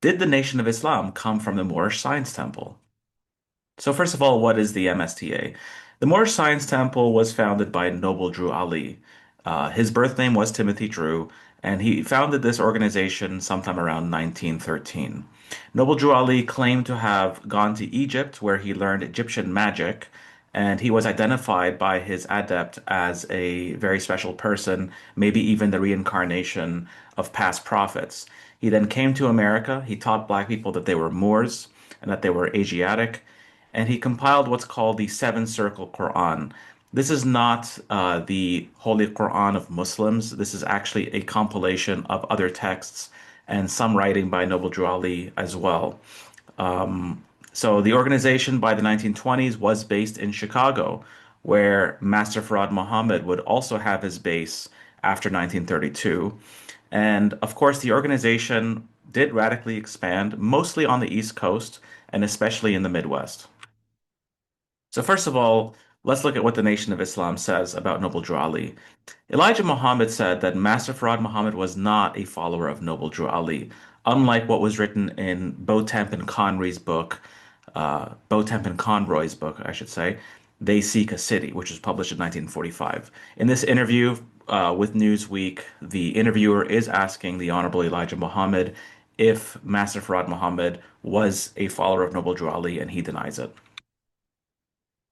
Did the Nation of Islam come from the Moorish Science Temple? So first of all, what is the MSTA? The Moorish Science Temple was founded by Noble Drew Ali. His birth name was Timothy Drew, and he founded this organization sometime around 1913. Noble Drew Ali claimed to have gone to Egypt, where he learned Egyptian magic, and he was identified by his adept as a very special person, maybe even the reincarnation of past prophets. He then came to America. He taught black people that they were Moors and that they were Asiatic, and he compiled what's called the Seven Circle Quran. This is not the Holy Quran of Muslims. This is actually a compilation of other texts and some writing by Noble Drew Ali as well. So the organization by the 1920s was based in Chicago, where Master Farad Muhammad would also have his base after 1932. And of course, the organization did radically expand, mostly on the East Coast and especially in the Midwest. So first of all, let's look at what the Nation of Islam says about Noble Drew Ali. Elijah Muhammad said that Master Farad Muhammad was not a follower of Noble Drew Ali, unlike what was written in Botemp and Conroy's book, I should say, They Seek a City, which was published in 1945. In this interview with Newsweek, the interviewer is asking the Honorable Elijah Muhammad if Master Farad Muhammad was a follower of Noble Drew Ali, and he denies it.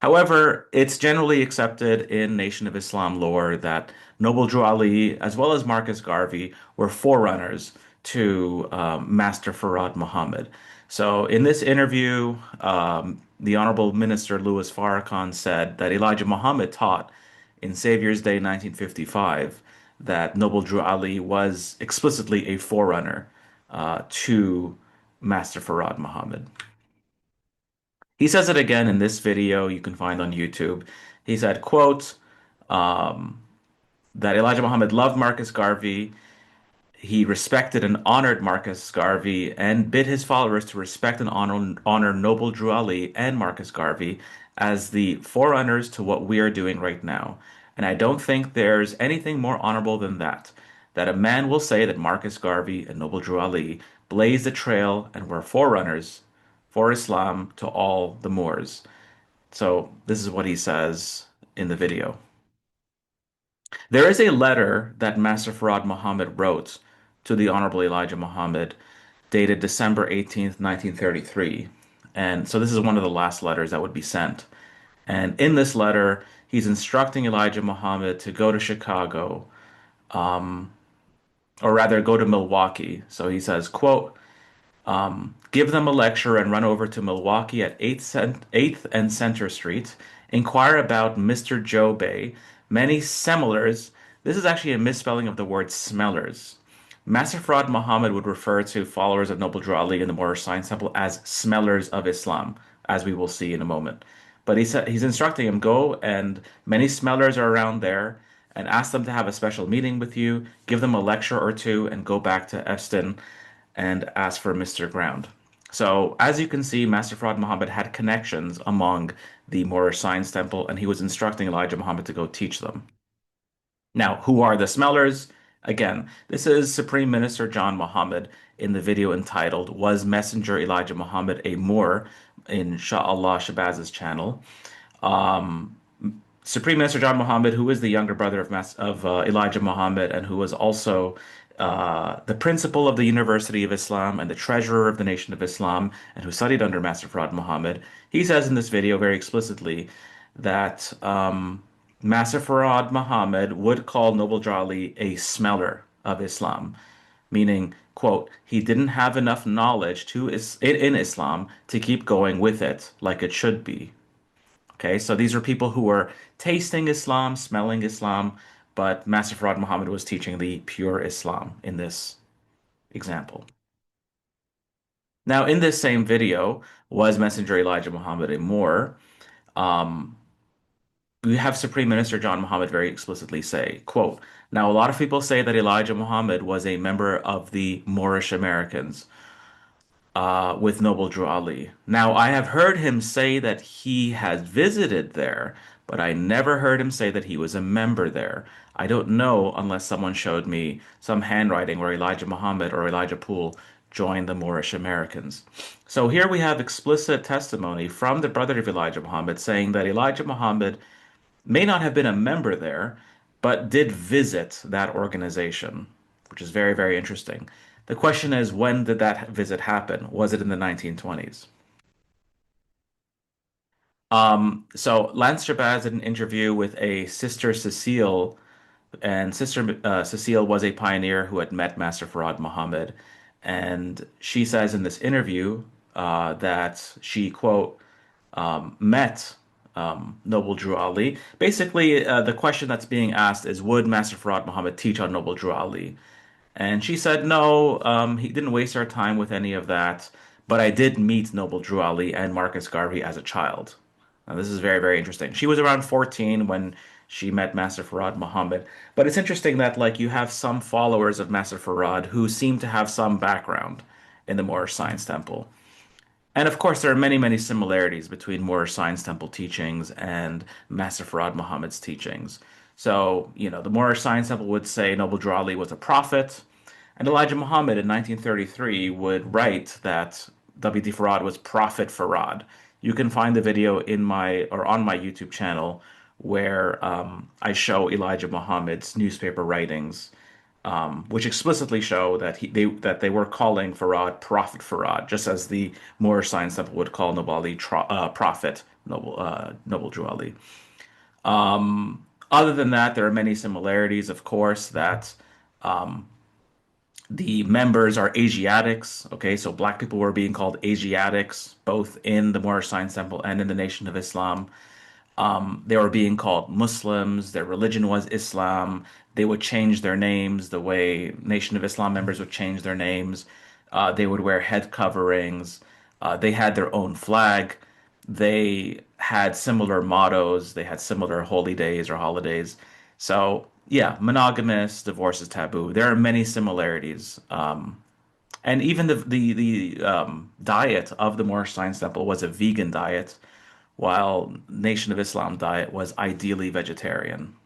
However, it's generally accepted in Nation of Islam lore that Noble Drew Ali, as well as Marcus Garvey, were forerunners to Master Farad Muhammad. So, in this interview, the Honorable Minister Louis Farrakhan said that Elijah Muhammad taught in Savior's Day 1955 that Noble Drew Ali was explicitly a forerunner to Master Farad Muhammad. He says it again in this video you can find on YouTube. He said, quote, um, that Elijah Muhammad loved Marcus Garvey. He respected and honored Marcus Garvey and bid his followers to respect and honor Noble Drew Ali and Marcus Garvey as the forerunners to what we are doing right now. And I don't think there's anything more honorable than that, that a man will say that Marcus Garvey and Noble Drew Ali blazed the trail and were forerunners for Islam to all the Moors. So this is what he says in the video. There is a letter that Master Farad Muhammad wrote to the Honorable Elijah Muhammad dated December 18th, 1933. And so this is one of the last letters that would be sent. And in this letter, he's instructing Elijah Muhammad to go to Chicago, um, or rather go to Milwaukee. So he says, quote, give them a lecture and run over to Milwaukee at 8th and Center Street. Inquire about Mr. Joe Bay. Many semblers. This is actually a misspelling of the word smellers. Master Farad Muhammad would refer to followers of Noble Drew Ali in the Moorish Science Temple as smellers of Islam, as we will see in a moment. But he's instructing him, go and many smellers are around there and ask them to have a special meeting with you, give them a lecture or two, and go back to Eston and ask for Mr. Ground. So, as you can see, Master Farad Muhammad had connections among the Moorish Science Temple, and he was instructing Elijah Muhammad to go teach them. Now, who are the smellers? Again, this is Supreme Minister John Muhammad in the video entitled Was Messenger Elijah Muhammad a Moor in Sha'Allah Shabaz's channel. Um, Supreme Minister John Muhammad, who is the younger brother of Elijah Muhammad and who was also the principal of the University of Islam and the treasurer of the Nation of Islam and who studied under Master Farad Muhammad, he says in this video very explicitly that Master Farad Muhammad would call Noble Drew Ali a smeller of Islam, meaning, quote, he didn't have enough knowledge in Islam to keep going with it like it should be. Okay, so these are people who were tasting Islam, smelling Islam, but Master Farad Muhammad was teaching the pure Islam in this example. Now, in this same video, was Messenger Elijah Muhammad a Moor? Um, we have Supreme Minister John Muhammad very explicitly say, quote, now a lot of people say that Elijah Muhammad was a member of the Moorish Americans with Noble Drew Ali. Now, I have heard him say that he has visited there, but I never heard him say that he was a member there. I don't know unless someone showed me some handwriting where Elijah Muhammad or Elijah Poole joined the Moorish Americans. So here we have explicit testimony from the brother of Elijah Muhammad saying that Elijah Muhammad may not have been a member there, but did visit that organization, which is very, very interesting. The question is, when did that visit happen? Was it in the 1920s? So Lance Shabazz did an interview with a Sister Cecile, and Sister Cecile was a pioneer who had met Master Farad Muhammad. And she says in this interview that she, quote, met Noble Drew Ali. Basically, the question that's being asked is, would Master Farad Muhammad teach on Noble Drew Ali? And she said, no, he didn't waste our time with any of that, but I did meet Noble Drew Ali and Marcus Garvey as a child. Now, this is very, very interesting. She was around 14 when she met Master Farad Muhammad. But it's interesting that, like, you have some followers of Master Farad who seem to have some background in the Moorish Science Temple. And of course, there are many, many similarities between Moorish Science Temple teachings and Master Farad Muhammad's teachings. So, the Moorish Science Temple would say Noble Drew Ali was a prophet, and Elijah Muhammad in 1933 would write that W.D. Farad was Prophet Farad. You can find the video in my or on my YouTube channel where I show Elijah Muhammad's newspaper writings, which explicitly show that they were calling Farad Prophet Farad, just as the Moorish Science Temple would call Noble Ali Prophet Noble Drew Ali. Other than that, there are many similarities, of course, that the members are Asiatics. Okay, so black people were being called Asiatics, both in the Moorish Science Temple and in the Nation of Islam. They were being called Muslims. Their religion was Islam. They would change their names the way Nation of Islam members would change their names. They would wear head coverings. They had their own flag. They had similar mottos. They had similar holy days or holidays. So, yeah, monogamous, divorce is taboo. There are many similarities. And even the diet of the Moorish Science Temple was a vegan diet, while Nation of Islam diet was ideally vegetarian.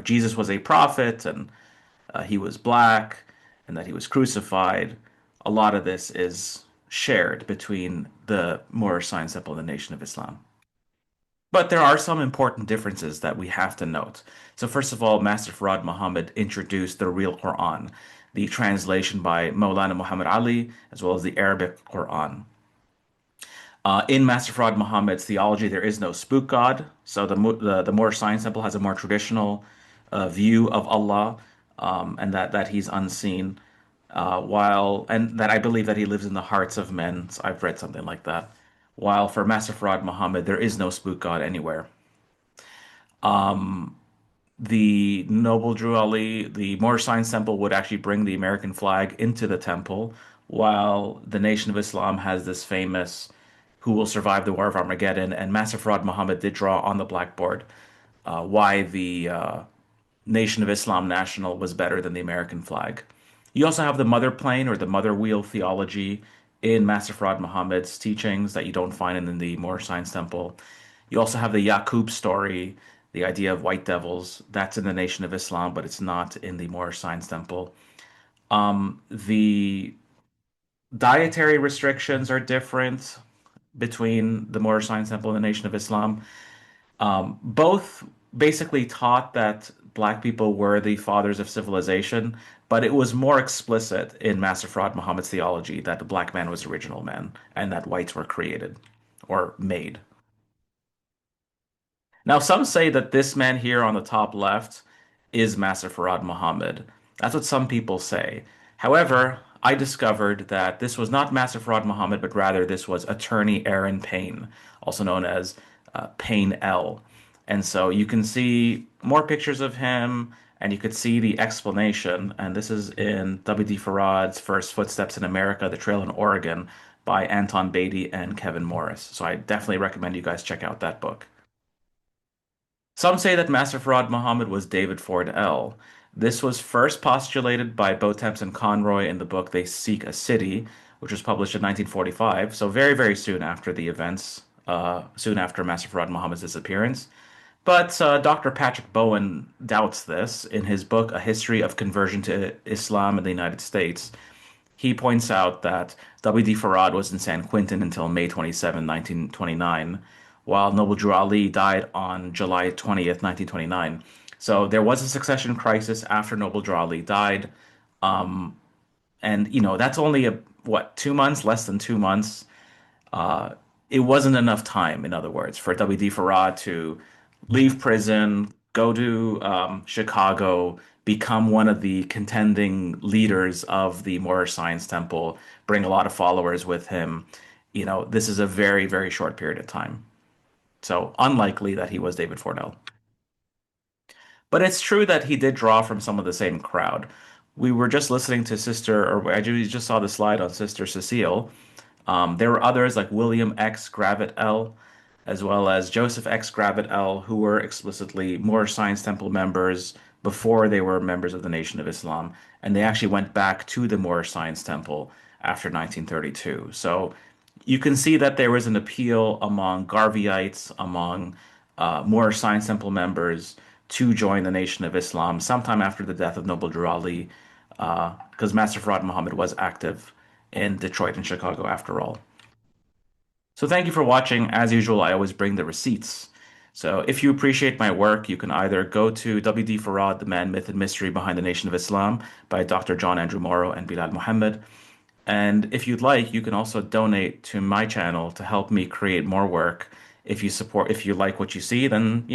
Jesus was a prophet and he was black and that he was crucified. A lot of this is shared between the Moorish Science Temple and the Nation of Islam. But there are some important differences that we have to note. So first of all, Master Farad Muhammad introduced the real Quran, the translation by Maulana Muhammad Ali, as well as the Arabic Quran. In Master Farad Muhammad's theology, there is no spook god. So the Moorish Science Temple has a more traditional view of Allah, and that he's unseen, and that I believe that he lives in the hearts of men. So I've read something like that. While for Master Farad Muhammad, there is no spook god anywhere. The Noble Drew Ali, the Moorish Science Temple would actually bring the American flag into the temple, while the Nation of Islam has this famous "Who will survive the War of Armageddon?" And Master Farad Muhammad did draw on the blackboard why the Nation of Islam national was better than the American flag. You also have the mother plane or the mother wheel theology in Master Farad Muhammad's teachings that you don't find in the Moorish Science Temple. You also have the Yaqub story, the idea of white devils. That's in the Nation of Islam, but it's not in the Moorish Science Temple. The dietary restrictions are different between the Moorish Science Temple and the Nation of Islam. Both basically taught that black people were the fathers of civilization, but it was more explicit in Master Farad Muhammad's theology that the black man was the original man and that whites were created or made. Now, some say that this man here on the top left is Master Farad Muhammad. That's what some people say. However, I discovered that this was not Master Farad Muhammad, but rather this was Attorney Aaron Payne, also known as Payne L. And so you can see more pictures of him, and you could see the explanation. And this is in W.D. Farad's First Footsteps in America, The Trail in Oregon by Anton Beatty and Kevin Morris. So I definitely recommend you guys check out that book. Some say that Master Farad Muhammad was David Ford-El. This was first postulated by Botems and Conroy in the book They Seek a City, which was published in 1945, so very, very soon after the events, soon after Master Farad Muhammad's disappearance. But Dr. Patrick Bowen doubts this in his book A History of Conversion to Islam in the United States. he points out that W.D. Farad was in San Quentin until May 27, 1929, while Noble Drew Ali died on July 20th, 1929. So there was a succession crisis after Noble Drew Ali died. And, that's only what, 2 months, less than 2 months. Uh, it wasn't enough time, in other words, for W.D. Farad to leave prison, go to Chicago, become one of the contending leaders of the Moorish Science Temple, bring a lot of followers with him. This is a very, very short period of time. So unlikely that he was David Ford-El. But it's true that he did draw from some of the same crowd. We were just listening to Sister, or I just saw the slide on Sister Cecile. There were others like William X. Gravitt L., as well as Joseph X. Gravitt L., who were explicitly Moorish Science Temple members before they were members of the Nation of Islam. And they actually went back to the Moorish Science Temple after 1932. So you can see that there was an appeal among Garveyites, among Moorish Science Temple members to join the Nation of Islam sometime after the death of Noble Drew Ali, because Master Farad Muhammad was active in Detroit and Chicago after all. So thank you for watching. As usual, I always bring the receipts. So if you appreciate my work, you can either go to W.D. Farad, The Man, Myth, and Mystery Behind the Nation of Islam by Dr. John Andrew Morrow and Bilal Muhammad. And if you'd like, you can also donate to my channel to help me create more work. If you like what you see, then,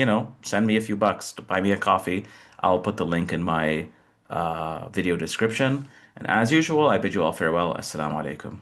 send me a few bucks to buy me a coffee. I'll put the link in my video description. And as usual, I bid you all farewell. Assalamu alaikum.